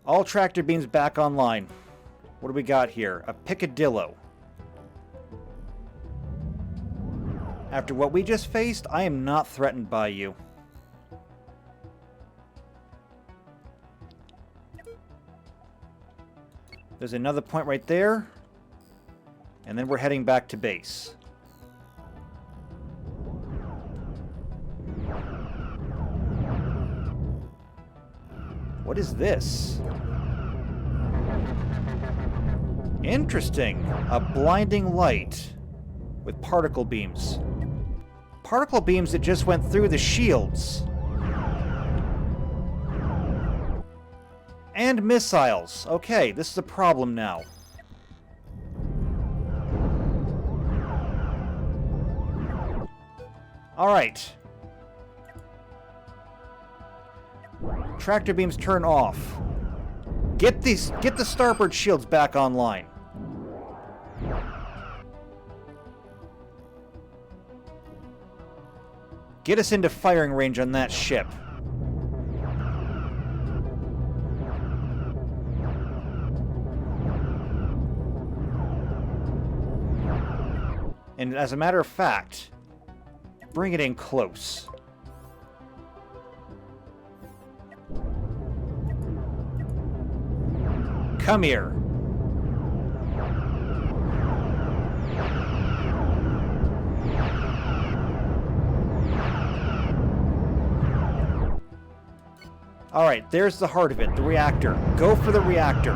All tractor beams back online. What do we got here? A picadillo. After what we just faced, I am not threatened by you. There's another point right there. And then we're heading back to base. What is this? Interesting. A blinding light with particle beams. Particle beams that just went through the shields. And missiles. Okay, this is a problem now. Alright. Tractor beams turn off. Get the starboard shields back online. Get us into firing range on that ship. And as a matter of fact, bring it in close. Come here. Alright, there's the heart of it, the reactor. Go for the reactor.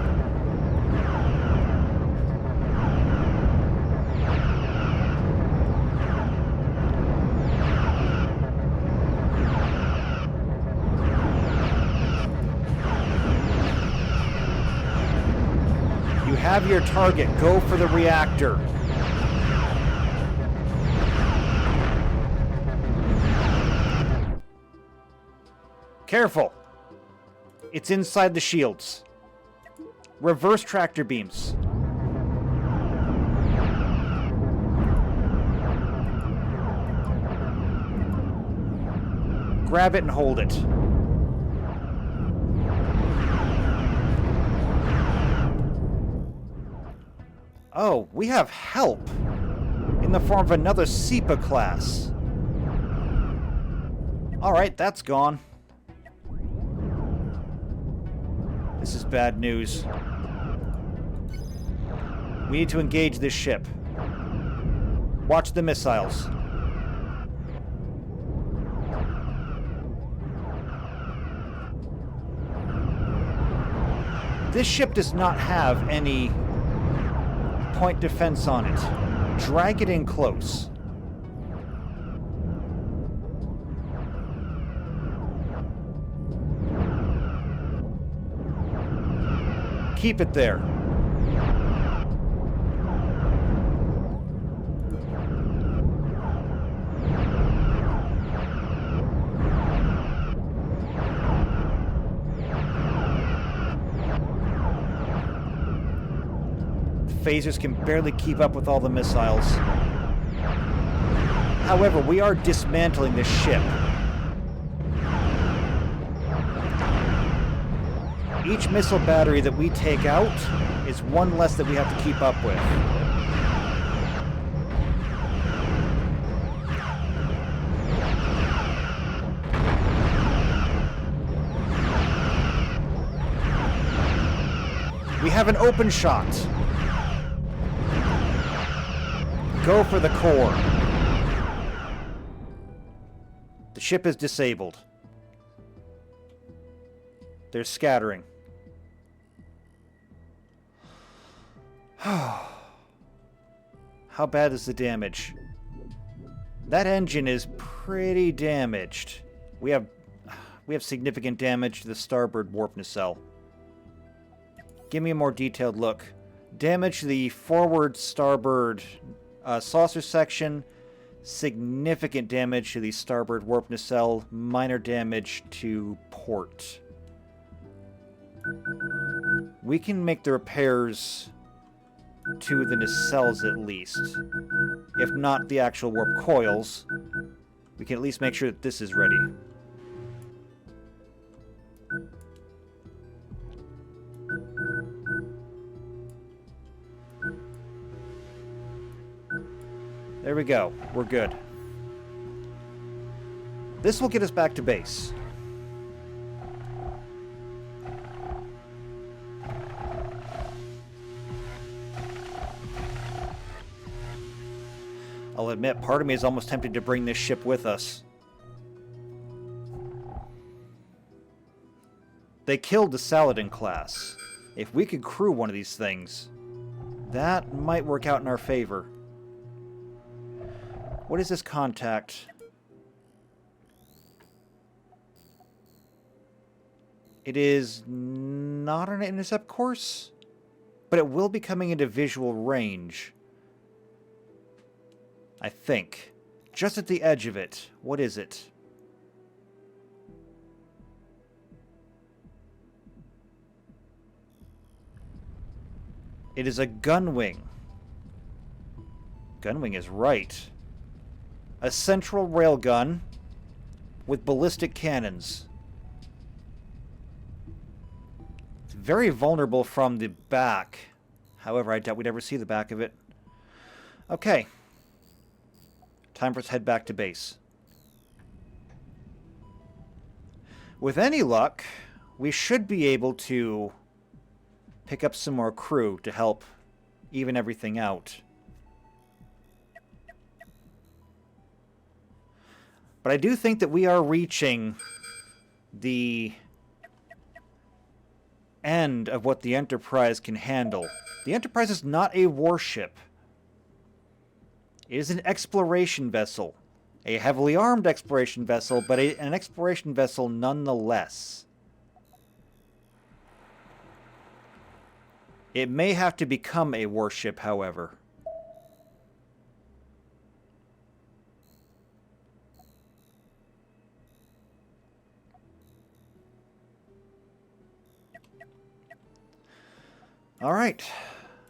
You have your target. Go for the reactor. Careful. It's inside the shields. Reverse tractor beams. Grab it and hold it. Oh, we have help in the form of another SEPA class. Alright, that's gone. This is bad news. We need to engage this ship. Watch the missiles. This ship does not have any point defense on it. Drag it in close. Keep it there. Phasers can barely keep up with all the missiles. However, we are dismantling this ship. Each missile battery that we take out is one less that we have to keep up with. We have an open shot. Go for the core. The ship is disabled. They're scattering. How bad is the damage? That engine is pretty damaged. We have significant damage to the starboard warp nacelle. Give me a more detailed look. Damage to the forward starboard saucer section. Significant damage to the starboard warp nacelle. Minor damage to port. We can make the repairs to the nacelles at least. If not the actual warp coils, we can at least make sure that this is ready. There we go. We're good. This will get us back to base. I'll admit, part of me is almost tempted to bring this ship with us. They killed the Saladin class. If we could crew one of these things, that might work out in our favor. What is this contact? It is not an intercept course, but it will be coming into visual range. I think. Just at the edge of it. What is it? It is a gunwing. Gunwing is right. A central railgun with ballistic cannons. It's very vulnerable from the back. However, I doubt we'd ever see the back of it. Okay. Time for us to head back to base. With any luck, we should be able to pick up some more crew to help even everything out. But I do think that we are reaching the end of what the Enterprise can handle. The Enterprise is not a warship. It is an exploration vessel. A heavily armed exploration vessel, but an exploration vessel nonetheless. It may have to become a warship, however. Alright,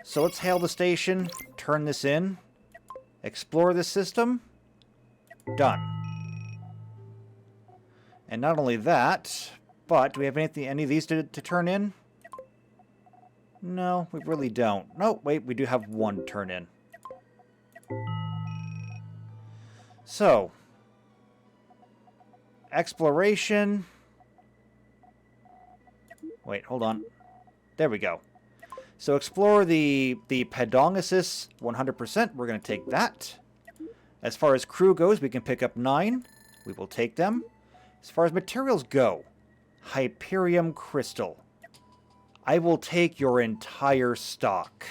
so let's hail the station, turn this in, explore the system, done. And not only that, but do we have any of these to turn in? No, we really don't. No, wait, we do have one turn in. So, exploration. Wait, hold on. There we go. So explore the Pedongasis 100%. We're going to take that. As far as crew goes, we can pick up 9. We will take them. As far as materials go, Hyperium Crystal. I will take your entire stock.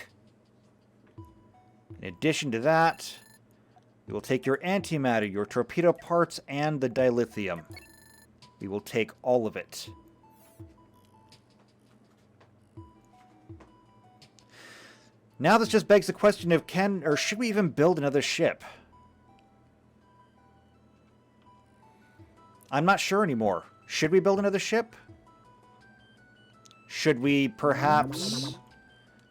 In addition to that, we will take your antimatter, your torpedo parts, and the dilithium. We will take all of it. Now this just begs the question of should we even build another ship? I'm not sure anymore. Should we build another ship? Should we perhaps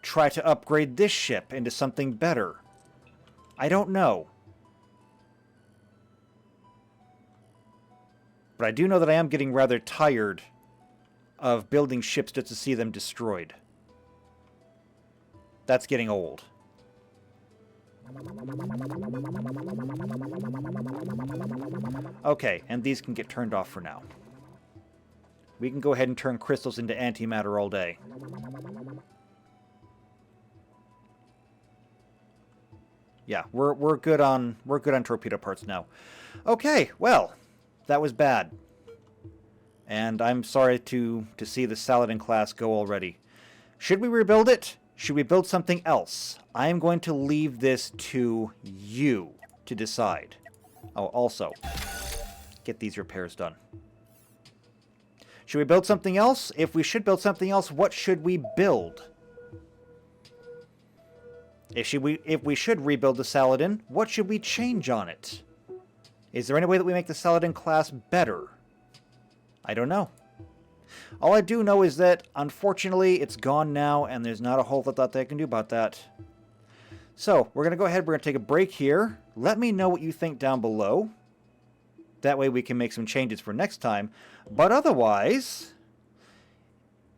try to upgrade this ship into something better? I don't know. But I do know that I am getting rather tired of building ships just to see them destroyed. That's getting old. Okay, and these can get turned off for now. We can go ahead and turn crystals into antimatter all day. Yeah, we're good on torpedo parts now. Okay, well, that was bad. And I'm sorry to see the Saladin class go already. Should we rebuild it? Should we build something else? I am going to leave this to you to decide. Oh, also, get these repairs done. Should we build something else? If we should build something else, what should we build? If we should rebuild the Saladin, what should we change on it? Is there any way that we make the Saladin class better? I don't know. All I do know is that, unfortunately, it's gone now, and there's not a whole lot that they can do about that. So, we're going to go ahead, we're going to take a break here. Let me know what you think down below. That way we can make some changes for next time. But otherwise,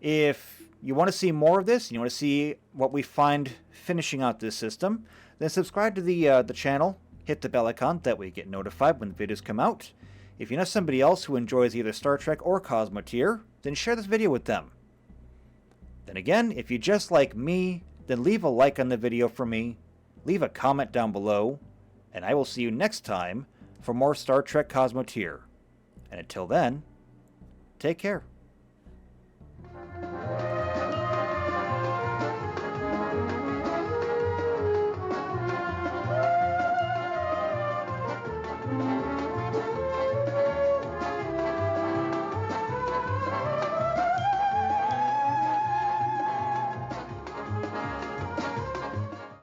if you want to see more of this, you want to see what we find finishing out this system, then subscribe to the channel, hit the bell icon, that way you get notified when the videos come out. If you know somebody else who enjoys either Star Trek or Cosmoteer, then share this video with them. Then again, if you just like me, then leave a like on the video for me, leave a comment down below, and I will see you next time for more Star Trek Cosmoteer. And until then, take care.